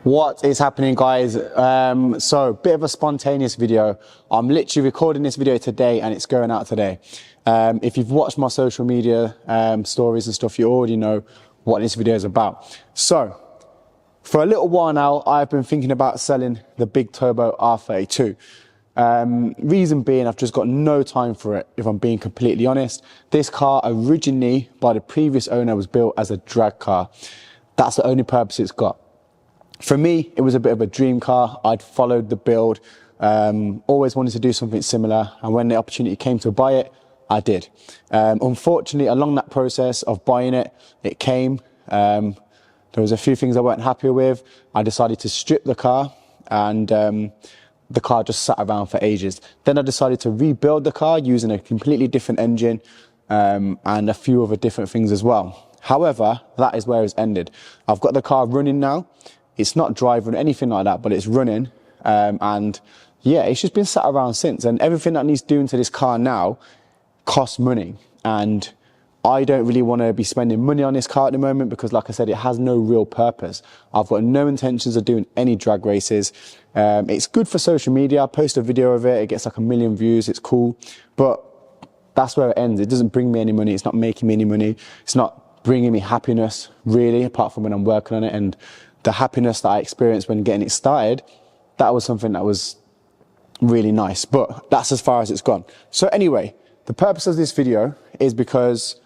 What is happening, guys? So bit of a spontaneous video. I'm literally recording this video today and it's going out today. If you've watched my social media stories and stuff, you already know what this video is about. So for a little while now, I've been thinking about selling the big turbo R32. Reason being, I've just got no time for it, if I'm being completely honest. This car originally by the previous owner was built as a drag car. That's the only purpose it's got. For me, it was a bit of a dream car. I'd followed the build, always wanted to do something similar, and when the opportunity came to buy it, I did. Unfortunately, along that process of buying it, it came. There was a few things I weren't happy with. I decided to strip the car, and the car just sat around for ages. Then I decided to rebuild the car using a completely different engine and a few other different things as well. However, that is where it's ended. I've got the car running now. It's not driving or anything like that, but it's running. And yeah, it's just been sat around since. And everything that needs doing to this car now costs money. And I don't really want to be spending money on this car at the moment because, like I said, it has no real purpose. I've got no intentions of doing any drag races. It's good for social media. I post a video of it. It gets like 1 million views. It's cool. But that's where it ends. It doesn't bring me any money. It's not making me any money. It's not bringing me happiness, really, apart from when I'm working on it. And the happiness that I experienced when getting it started, that was something that was really nice, but that's as far as it's gone. So anyway, the purpose of this video is because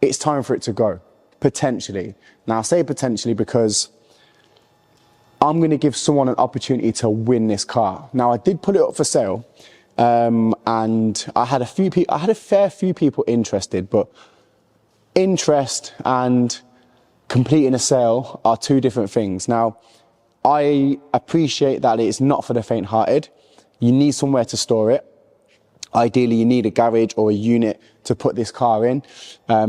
it's time for it to go, potentially. Now I say potentially because I'm going to give someone an opportunity to win this car. Now I did put it up for sale, and I had a fair few people interested, but interest and completing a sale are two different things. Now, I appreciate that it's not for the faint-hearted. You need somewhere to store it. Ideally, you need a garage or a unit to put this car in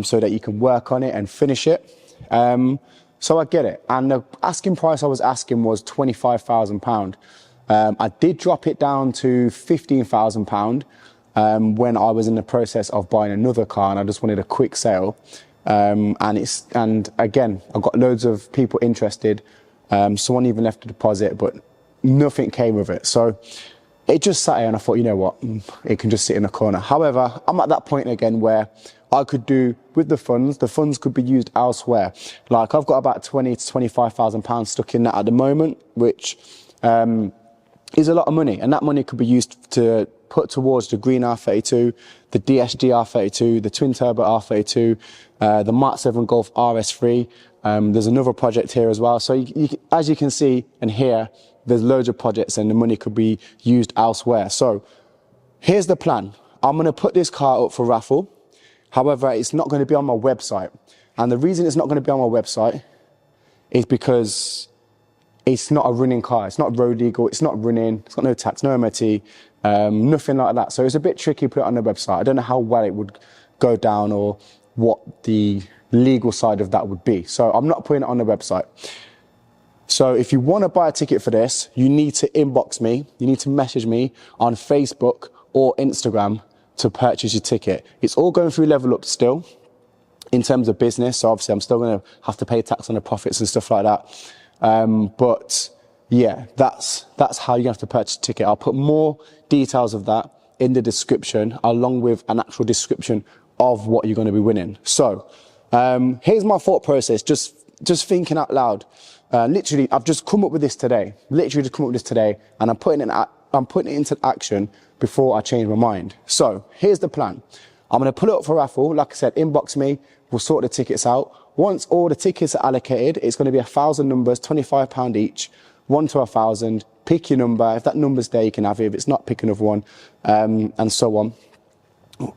so that you can work on it and finish it. So I get it. And the asking price I was asking was £25,000. I did drop it down to £15,000 when I was in the process of buying another car and I just wanted a quick sale. And again, I've got loads of people interested. Someone even left a deposit, but nothing came of it. So it just sat here and I thought, you know what, it can just sit in a corner. However, I'm at that point again where I could do with the funds could be used elsewhere. Like I've got about 20 to 25,000 pounds stuck in that at the moment, which is a lot of money. And that money could be used to put towards the green R32, the DSG R32, the twin turbo R32, the Mark 7 Golf RS3. There's another project here as well. So as you can see and hear, there's loads of projects and the money could be used elsewhere. So here's the plan. I'm going to put this car up for raffle. However, it's not going to be on my website. And the reason it's not going to be on my website is because it's not a running car. It's not road legal. It's not running. It's got no tax, no MOT, nothing like that. So it's a bit tricky to put it on the website. I don't know how well it would go down or what the legal side of that would be. So I'm not putting it on the website. So if you want to buy a ticket for this, you need to inbox me. You need to message me on Facebook or Instagram to purchase your ticket. It's all going through Level Up still in terms of business. So obviously I'm still going to have to pay tax on the profits and stuff like that. But yeah, that's how you have to purchase a ticket. I'll put more details of that in the description, along with an actual description of what you're going to be winning. So here's my thought process, just thinking out loud. Literally, I've just come up with this today. Literally just come up with this today, and I'm putting it into action before I change my mind. So here's the plan. I'm going to put it up for raffle. Like I said, inbox me. We'll sort the tickets out. Once all the tickets are allocated, it's going to be 1,000 numbers, £25 each, 1 to 1,000. Pick your number. If that number's there, you can have it. If it's not, pick another one, and so on.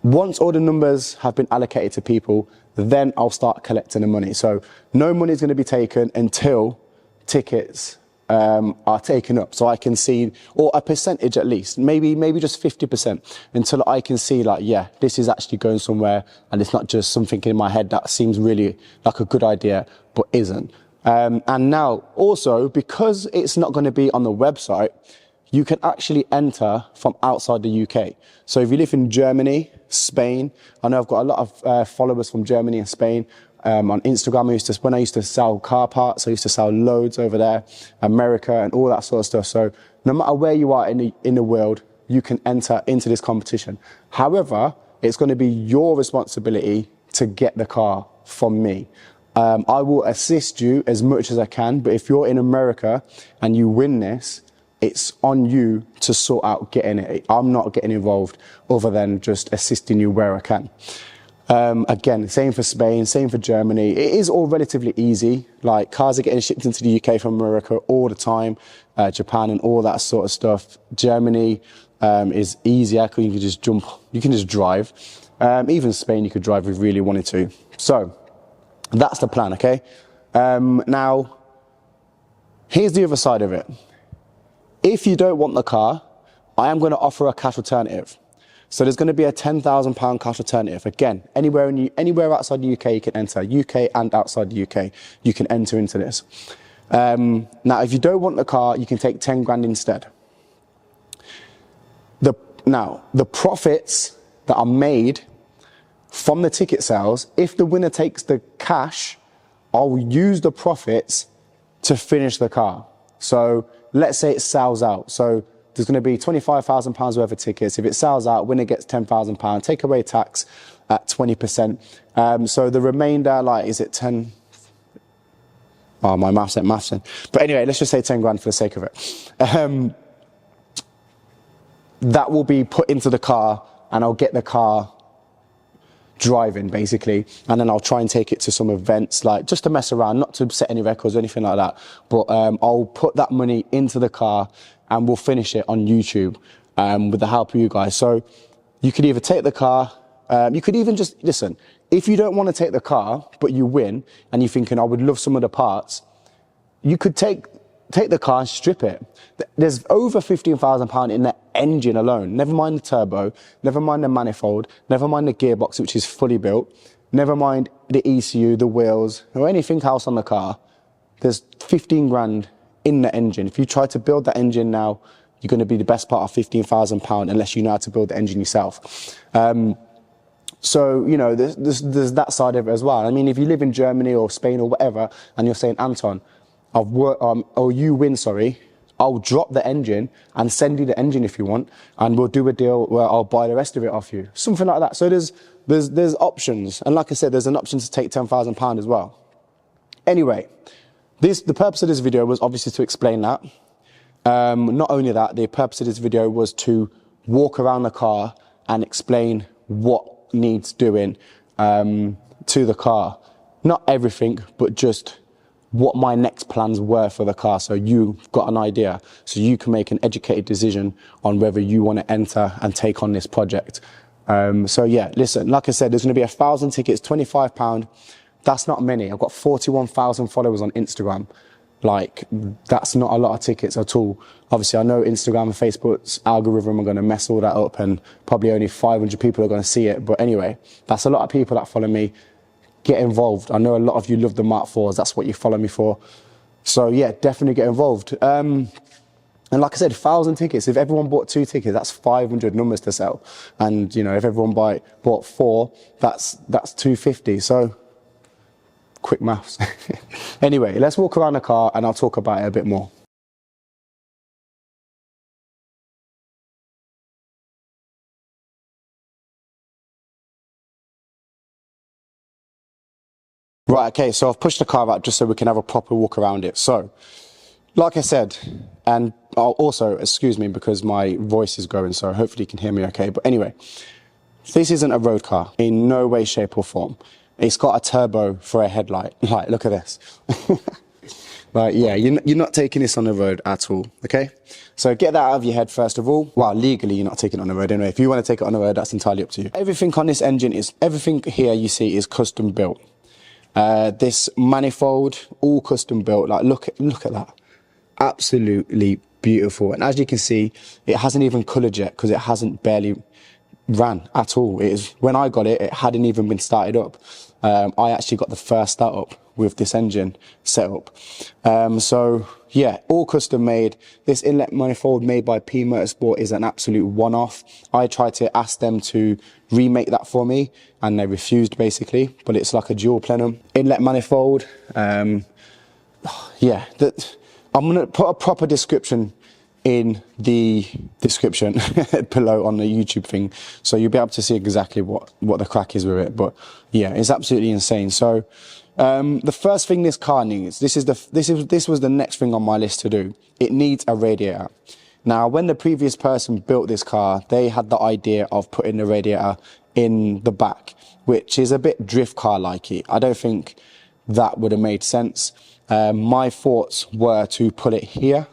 Once all the numbers have been allocated to people, then I'll start collecting the money. So no money is going to be taken until tickets are taken up. So I can see, or a percentage at least, maybe just 50%, until I can see like, yeah, this is actually going somewhere and it's not just something in my head that seems really like a good idea, but isn't. And now also, because it's not going to be on the website, you can actually enter from outside the UK. So if you live in Germany, Spain, I know I've got a lot of followers from Germany and Spain. on Instagram. When I used to sell car parts, I used to sell loads over there, America and all that sort of stuff. So no matter where you are in the world, you can enter into this competition. However, it's going to be your responsibility to get the car from me. I will assist you as much as I can, but if you're in America and you win this, it's on you to sort out getting it. I'm not getting involved other than just assisting you where I can. Again, same for Spain, same for Germany. It is all relatively easy. Like, cars are getting shipped into the UK from America all the time, Japan and all that sort of stuff. Germany is easier because you can just jump, you can just drive. Even Spain, you could drive if you really wanted to. So that's the plan, okay? Now, here's the other side of it. If you don't want the car, I am going to offer a cash alternative. So there's going to be a £10,000 cash alternative. Again, anywhere outside the UK you can enter. UK and outside the UK, you can enter into this. Now, if you don't want the car, you can take 10 grand instead. Now, the profits that are made from the ticket sales, if the winner takes the cash, I'll use the profits to finish the car. So let's say it sells out. So there's going to be £25,000 worth of tickets. If it sells out, winner gets £10,000. Take away tax at 20%. So the remainder, like, is it 10? Oh, my maths ain't maths then. But anyway, let's just say 10 grand for the sake of it. That will be put into the car, and I'll get the car driving, basically, and then I'll try and take it to some events, like, just to mess around, not to set any records or anything like that, but I'll put that money into the car and we'll finish it on YouTube with the help of you guys. So you could either take the car, you could even just, listen, if you don't want to take the car but you win and you're thinking, I would love some of the parts, you could take the car and strip it. There's over £15,000 in the engine alone. Never mind the turbo, never mind the manifold, never mind the gearbox, which is fully built, never mind the ECU, the wheels, or anything else on the car. There's 15 grand in the engine. If you try to build that engine now, you're going to be the best part of £15,000 unless you know how to build the engine yourself. So, you know, there's that side of it as well. I mean, if you live in Germany or Spain or whatever, and you're saying, Anton, or you win, sorry, I'll drop the engine and send you the engine if you want, and we'll do a deal where I'll buy the rest of it off you. Something like that. So there's options. And like I said, there's an option to take £10,000 as well. Anyway, the purpose of this video was obviously to explain that. Not only that, the purpose of this video was to walk around the car and explain what needs doing to the car. Not everything, but just what my next plans were for the car, so you've got an idea, so you can make an educated decision on whether you want to enter and take on this project. So yeah, listen, like I said, there's going to be 1,000 tickets, £25. That's not many. I've got 41,000 followers on Instagram. Like, that's not a lot of tickets at all. Obviously, I know Instagram and Facebook's algorithm are going to mess all that up, and probably only 500 people are going to see it. But anyway, that's a lot of people that follow me. Get involved. I know a lot of you love the Mark IVs. That's what you follow me for. So yeah, definitely get involved. And like I said, 1,000 tickets. If everyone bought 2 tickets, that's 500 numbers to sell. And you know, if everyone bought 4, that's 250. So quick maths. Anyway, let's walk around the car and I'll talk about it a bit more. Right, okay, so I've pushed the car out just so we can have a proper walk around it. So, like I said, and I'll also, excuse me because my voice is going, so hopefully you can hear me okay. But anyway, this isn't a road car in no way, shape or form. It's got a turbo for a headlight. Like, look at this. Like, yeah, you're not taking this on the road at all, okay? So get that out of your head first of all. Well, legally, you're not taking it on the road anyway. If you want to take it on the road, that's entirely up to you. Everything on this engine everything here you see is custom built. This manifold, all custom built. Like, look at that. Absolutely beautiful. And as you can see, it hasn't even coloured yet because it hasn't barely ran at all. When I got it, it hadn't even been started up. I actually got the first start up with this engine setup. So yeah, all custom made. This inlet manifold made by P Motorsport is an absolute one-off. I tried to ask them to remake that for me and they refused basically, but it's like a dual plenum inlet manifold. Yeah, I'm gonna put a proper description in the description below on the YouTube thing, so you'll be able to see exactly what the crack is with it. But yeah, it's absolutely insane. So the first thing this car needs, this was the next thing on my list to do. It needs a radiator. Now, when the previous person built this car, they had the idea of putting the radiator in the back, which is a bit drift car likey. I don't think that would have made sense. My thoughts were to put it here.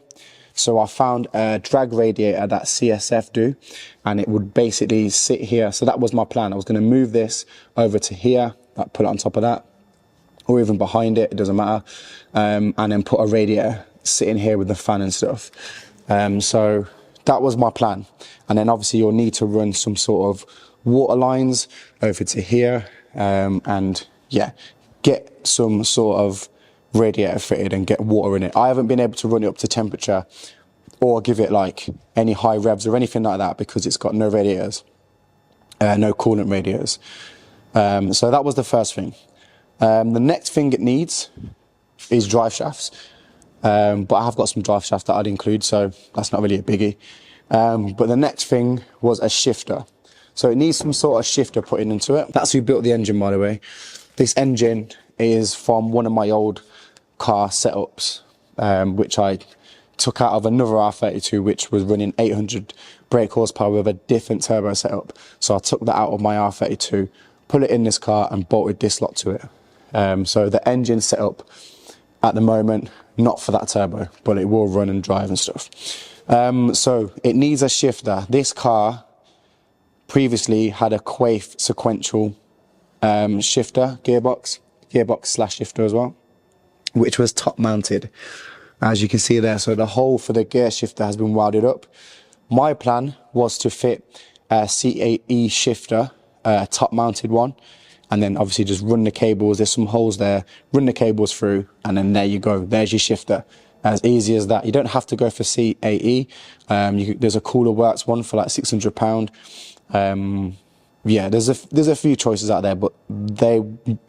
So I found a drag radiator that CSF do, and it would basically sit here. So that was my plan. I was going to move this over to here, like put it on top of that, or even behind it, it doesn't matter, and then put a radiator sitting here with the fan and stuff. So that was my plan. And then obviously you'll need to run some sort of water lines over to here, and yeah, get some sort of radiator fitted and get water in it. I haven't been able to run it up to temperature or give it like any high revs or anything like that because it's got no radiators, no coolant radiators. So that was the first thing. The next thing it needs is drive shafts, but I have got some drive shafts that I'd include, so that's not really a biggie. But the next thing was a shifter. So it needs some sort of shifter put into it. That's who built the engine, by the way. This engine is from one of my old car setups, which I took out of another R32, which was running 800 brake horsepower with a different turbo setup. So I took that out of my R32, put it in this car and bolted this lot to it. So the engine setup at the moment, not for that turbo, but it will run and drive and stuff. So it needs a shifter. This car previously had a Quaife sequential shifter, gearbox slash shifter as well, which was top mounted, as you can see there. So the hole for the gear shifter has been welded up. My plan was to fit a C8E shifter, top mounted one, and then obviously just run the cables. There's some holes there, run the cables through, and then there you go. There's your shifter. As easy as that. You don't have to go for C8E. There's a Cooler Works one for like £600. Yeah, there's a few choices out there, but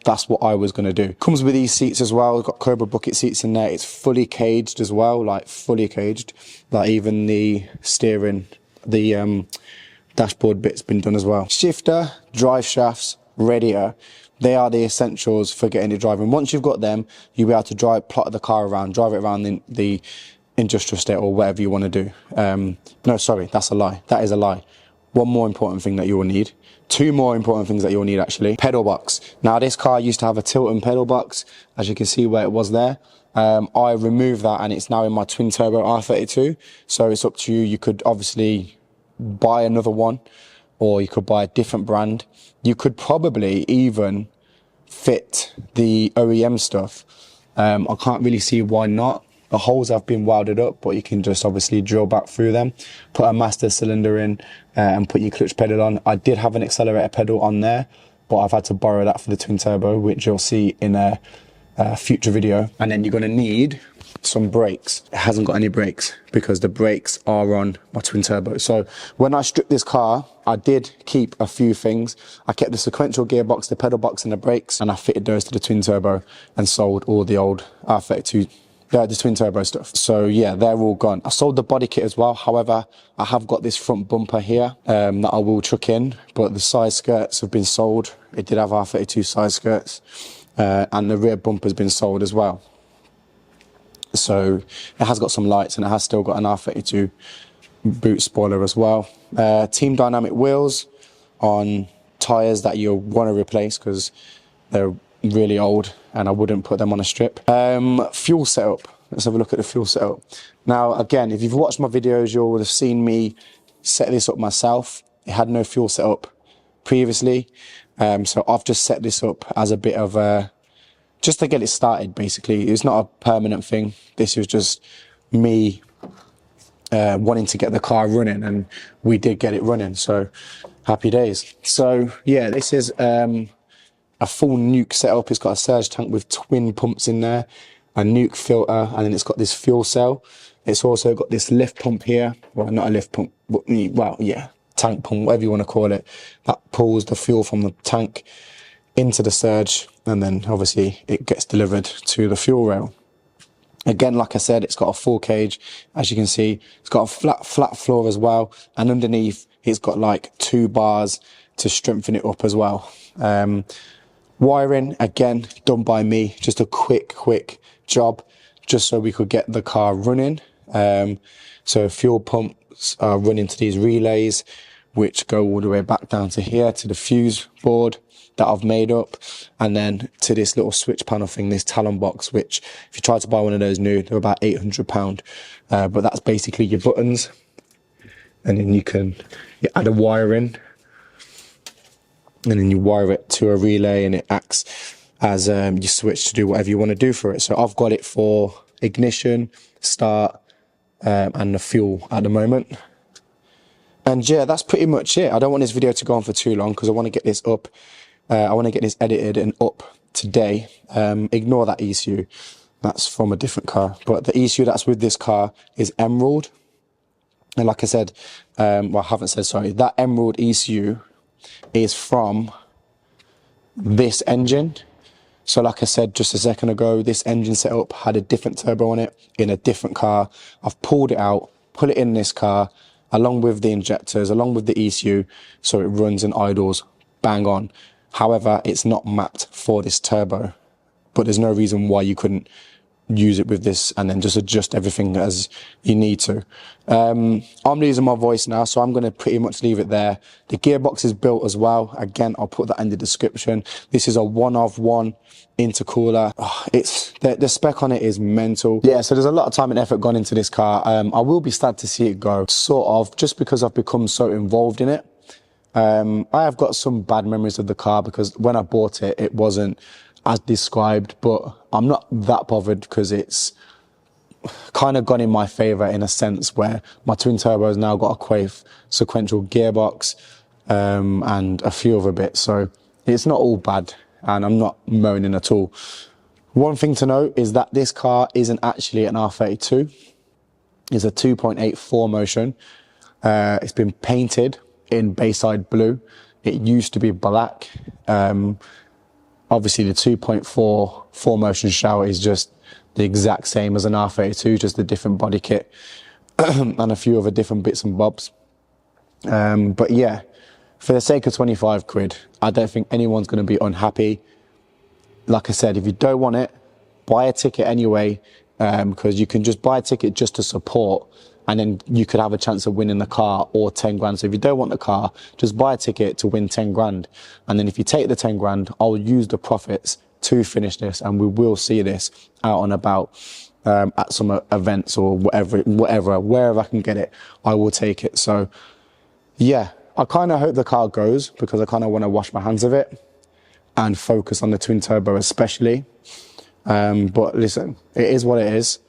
that's what I was going to do. Comes with these seats as well. It's got Cobra bucket seats in there. It's fully caged as well, like fully caged. Like even the steering, the dashboard bit's been done as well. Shifter, drive shafts, radiator. They are the essentials for getting it driving. Once you've got them, you'll be able to plot the car around, drive it around the industrial estate or whatever you want to do. No, sorry, that's a lie. That is a lie. One more important thing that you will need. Two more important things that you'll need actually. Pedal box. Now this car used to have a Tilton pedal box, as you can see where it was there. I removed that and it's now in my twin turbo R32. So it's up to you. You could obviously buy another one or you could buy a different brand. You could probably even fit the OEM stuff. I can't really see why not. The holes have been welded up, but you can just obviously drill back through them, put a master cylinder in and put your clutch pedal on. I did have an accelerator pedal on there, but I've had to borrow that for the twin turbo, which you'll see in a future video. And then you're going to need some brakes. It hasn't got any brakes because the brakes are on my twin turbo. So when I stripped this car, I did keep a few things. I kept the sequential gearbox, the pedal box and the brakes, and I fitted those to the twin turbo and sold all the old R32 the twin turbo stuff. So yeah, they're all gone. I sold the body kit as well. However, I have got this front bumper here that I will chuck in, but the side skirts have been sold. It did have R32 side skirts and the rear bumper has been sold as well. So it has got some lights and it has still got an R32 boot spoiler as well. Team Dynamic wheels on tyres that you'll want to replace because they're really old and I wouldn't put them on a strip. Fuel setup. Let's have a look at the fuel setup. Now, again, if you've watched my videos, you would have seen me set this up myself. It had no fuel setup previously. So I've just set this up as a bit of a, just to get it started, basically. It's not a permanent thing. This was just me wanting to get the car running, and we did get it running. So happy days. So yeah, this is a a full NUKE setup. It's got a surge tank with twin pumps in there, a NUKE filter, and then it's got this fuel cell. It's also got this lift pump here. Well, not a lift pump, but, well, yeah, tank pump, whatever you want to call it. That pulls the fuel from the tank into the surge, and then obviously it gets delivered to the fuel rail. Again, like I said, it's got a full cage. As you can see, it's got a flat floor as well. And underneath, it's got like 2 bars to strengthen it up as well. Wiring, again, done by me. Just a quick job, just so we could get the car running. So fuel pumps are running to these relays, which go all the way back down to here, to the fuse board that I've made up, and then to this little switch panel thing, this Talon box, which if you try to buy one of those new, they're about £800. But that's basically your buttons, and then you add a wire in, and then you wire it to a relay, and it acts as your switch to do whatever you want to do for it. So I've got it for ignition, start, and the fuel at the moment. And yeah, that's pretty much it. I don't want this video to go on for too long because I want to get this up. I want to get this edited and up today. Ignore that ECU. That's from a different car. But the ECU that's with this car is Emerald. And like I said, well, I haven't said, sorry. That Emerald ECU is from this engine. So like I said just a second ago, this engine setup had a different turbo on it in a different car. I've pulled it out, put it in this car, along with the injectors, along with the ECU, so it runs and idles bang on. However, it's not mapped for this turbo, but there's no reason why you couldn't use it with this and then just adjust everything as you need to. I'm losing my voice now, so I'm going to pretty much leave it there. The gearbox is built as well. Again, I'll put that in the description. This is a 1-of-1 intercooler. Oh, the spec on it is mental. Yeah, so there's a lot of time and effort gone into this car. I will be sad to see it go, sort of, just because I've become so involved in it. I have got some bad memories of the car because when I bought it, it wasn't as described, but I'm not that bothered because it's kind of gone in my favor in a sense where my twin turbo has now got a Quaife sequential gearbox, and a few other bits. So it's not all bad and I'm not moaning at all. One thing to note is that this car isn't actually an R32. It's a 2.8 motion. It's been painted in Bayside blue. It used to be black. Obviously the 2.4 motion shower is just the exact same as an R32, just a different body kit and a few other different bits and bobs. But yeah, for the sake of 25 quid, I don't think anyone's going to be unhappy. Like I said, if you don't want it, buy a ticket anyway, because you can just buy a ticket just to support, and then you could have a chance of winning the car or 10 grand. So if you don't want the car, just buy a ticket to win 10 grand. And then if you take the 10 grand, I'll use the profits to finish this, and we will see this out and about at some events or wherever I can get it, I will take it. So yeah, I kind of hope the car goes because I kind of want to wash my hands of it and focus on the twin turbo especially. But listen, it is what it is.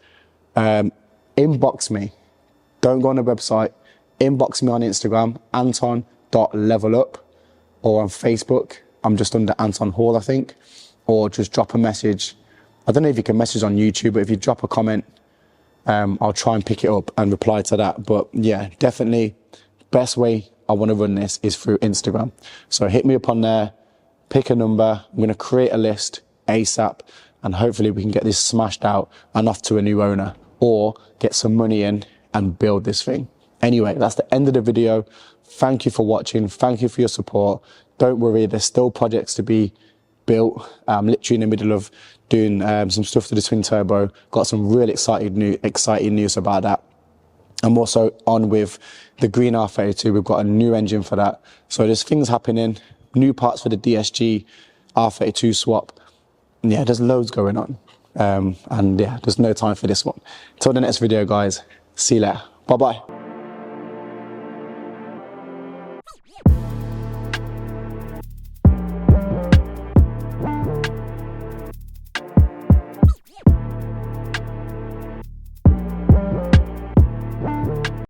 Inbox me. Don't go on the website. Inbox me on Instagram, anton.levelup, or on Facebook. I'm just under Anton Hall, I think. Or just drop a message. I don't know if you can message on YouTube, but if you drop a comment, I'll try and pick it up and reply to that. But yeah, definitely best way I want to run this is through Instagram. So hit me up on there, pick a number. I'm going to create a list ASAP, and hopefully we can get this smashed out and off to a new owner, or get some money in and build this thing. Anyway, that's the end of the video. Thank you for watching. Thank you for your support. Don't worry, there's still projects to be built. I'm literally in the middle of doing some stuff to the twin turbo. Got some real exciting news about that. I'm also on with the green R32. We've got a new engine for that. So there's things happening, new parts for the DSG R32 swap. Yeah, there's loads going on. And yeah, there's no time for this one. Till the next video, guys. See you later. Bye-bye.